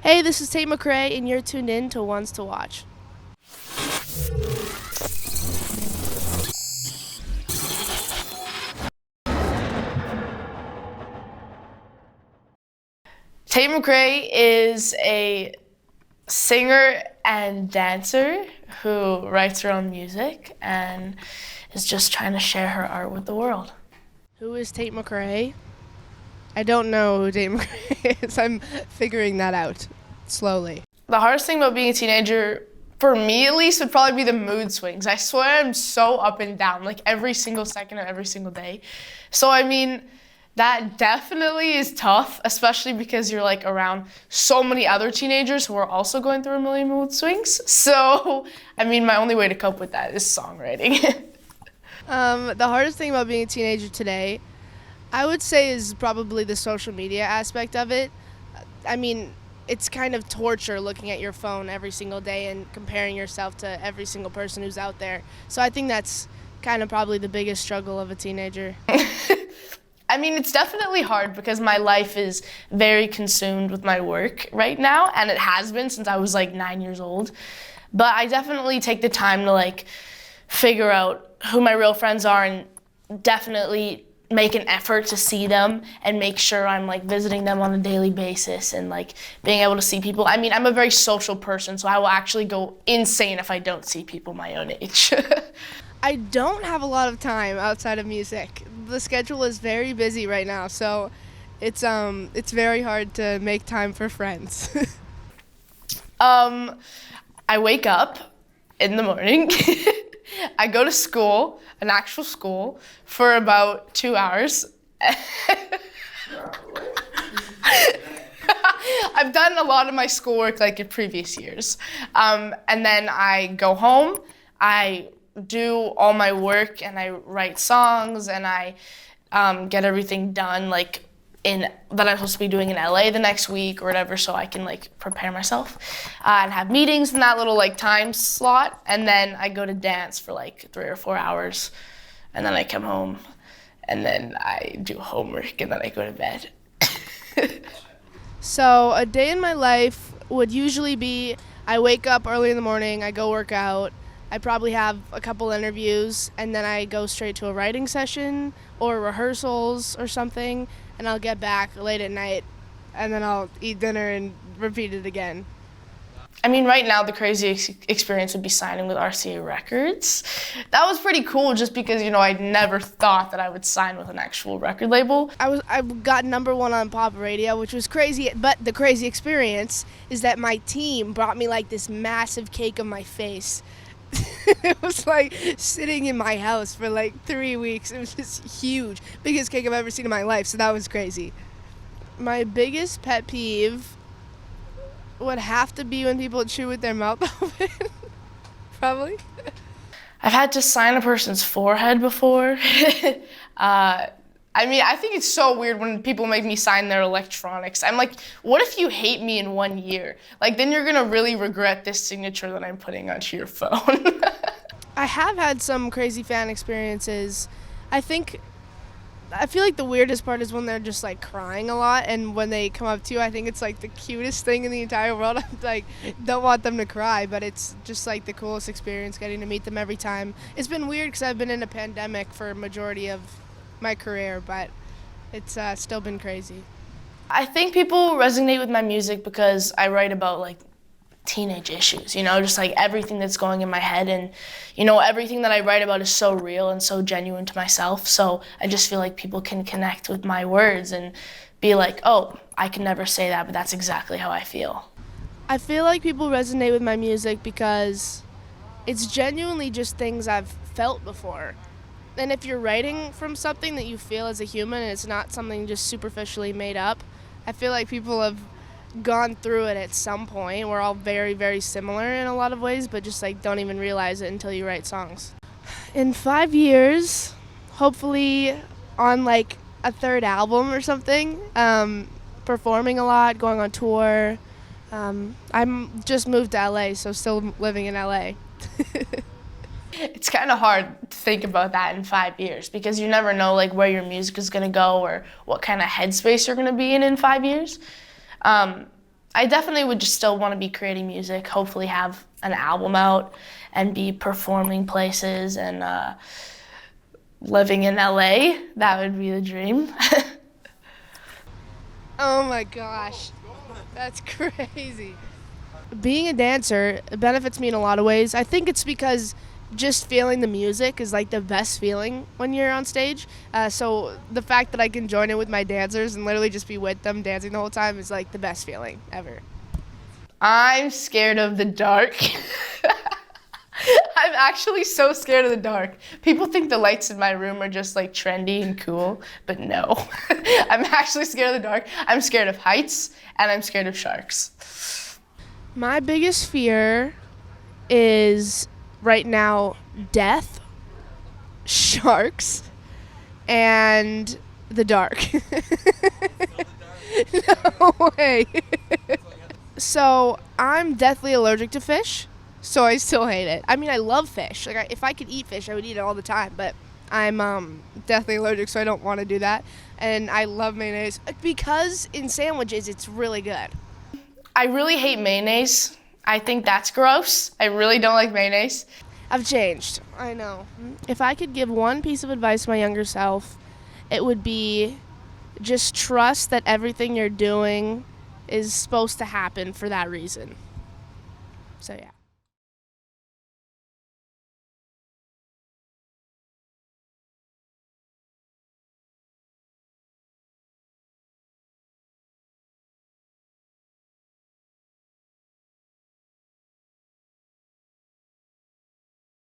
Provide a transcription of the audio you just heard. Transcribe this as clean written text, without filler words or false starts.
Hey, this is Tate McRae, and you're tuned in to Ones to Watch. Tate McRae is a singer and dancer who writes her own music and is just trying to share her art with the world. Who is Tate McRae? I don't know who Tate McRae is. I'm figuring that out slowly. The hardest thing about being a teenager, for me at least, would probably be the mood swings. I swear I'm so up and down, like every single second of every single day. So I mean, that definitely is tough, especially because you're like around so many other teenagers who are also going through a million mood swings. So, I mean, my only way to cope with that is songwriting. The hardest thing about being a teenager today, I would say, is probably the social media aspect of it. I mean, it's kind of torture looking at your phone every single day and comparing yourself to every single person who's out there. So I think that's kind of probably the biggest struggle of a teenager. I mean, it's definitely hard because my life is very consumed with my work right now, and it has been since I was like 9 years old. But I definitely take the time to like figure out who my real friends are and definitely make an effort to see them and make sure I'm like visiting them on a daily basis and like being able to see people. I mean, I'm a very social person, so I will actually go insane if I don't see people my own age. I don't have a lot of time outside of music. The schedule is very busy right now, so it's very hard to make time for friends. I wake up in the morning. I go to school, an actual school, for about 2 hours. I've done a lot of my schoolwork like in previous years. And then I go home, I do all my work, and I write songs, and I get everything done like that I'm supposed to be doing in LA the next week or whatever, so I can like prepare myself and have meetings in that little like time slot, and then I go to dance for like 3 or 4 hours, and then I come home, and then I do homework, and then I go to bed. So a day in my life would usually be I wake up early in the morning, I go work out, I probably have a couple interviews, and then I go straight to a writing session or rehearsals or something, and I'll get back late at night, and then I'll eat dinner and repeat it again. I mean, right now the crazy experience would be signing with RCA Records. That was pretty cool just because, you know, I never thought that I would sign with an actual record label. I got number 1 on pop radio, which was crazy, but the crazy experience is that my team brought me like this massive cake of my face. It was like sitting in my house for like 3 weeks. It was just huge. Biggest cake I've ever seen in my life, so that was crazy. My biggest pet peeve would have to be when people chew with their mouth open. Probably. I've had to sign a person's forehead before. I mean, I think it's so weird when people make me sign their electronics. I'm like, what if you hate me in 1 year? Like, then you're gonna really regret this signature that I'm putting onto your phone. I have had some crazy fan experiences. I feel like the weirdest part is when they're just like crying a lot, and when they come up to you, I think it's like the cutest thing in the entire world. I'm like, don't want them to cry, but it's just like the coolest experience getting to meet them every time. It's been weird because I've been in a pandemic for a majority of my career, but it's still been crazy. I think people resonate with my music because I write about like teenage issues, you know, just like everything that's going in my head, and you know, everything that I write about is so real and so genuine to myself, so I just feel like people can connect with my words and be like, oh, I can never say that, but that's exactly how I feel. I feel like people resonate with my music because it's genuinely just things I've felt before. And if you're writing from something that you feel as a human and it's not something just superficially made up, I feel like people have gone through it at some point. We're all very, very similar in a lot of ways, but just like don't even realize it until you write songs. In 5 years, hopefully on like a third album or something, performing a lot, going on tour. I'm just moved to LA, so still living in LA. It's kind of hard to think about that in 5 years because you never know like where your music is gonna go or what kind of headspace you're gonna be in 5 years. I definitely would just still want to be creating music, hopefully have an album out and be performing places and living in LA. That would be the dream. Oh my gosh, that's crazy. Being a dancer benefits me in a lot of ways. I think it's because just feeling the music is like the best feeling when you're on stage. So the fact that I can join in with my dancers and literally just be with them dancing the whole time is like the best feeling ever. I'm scared of the dark. I'm actually so scared of the dark. People think the lights in my room are just like trendy and cool, but no. I'm actually scared of the dark. I'm scared of heights, and I'm scared of sharks. My biggest fear is right now death, sharks, and the dark. No way. So I'm deathly allergic to fish, so I still hate it. I mean, I love fish. Like, if I could eat fish, I would eat it all the time, but I'm deathly allergic, so I don't want to do that. And I love mayonnaise because in sandwiches, it's really good. I really hate mayonnaise. I think that's gross. I really don't like mayonnaise. I've changed. I know. If I could give one piece of advice to my younger self, it would be just trust that everything you're doing is supposed to happen for that reason. So yeah.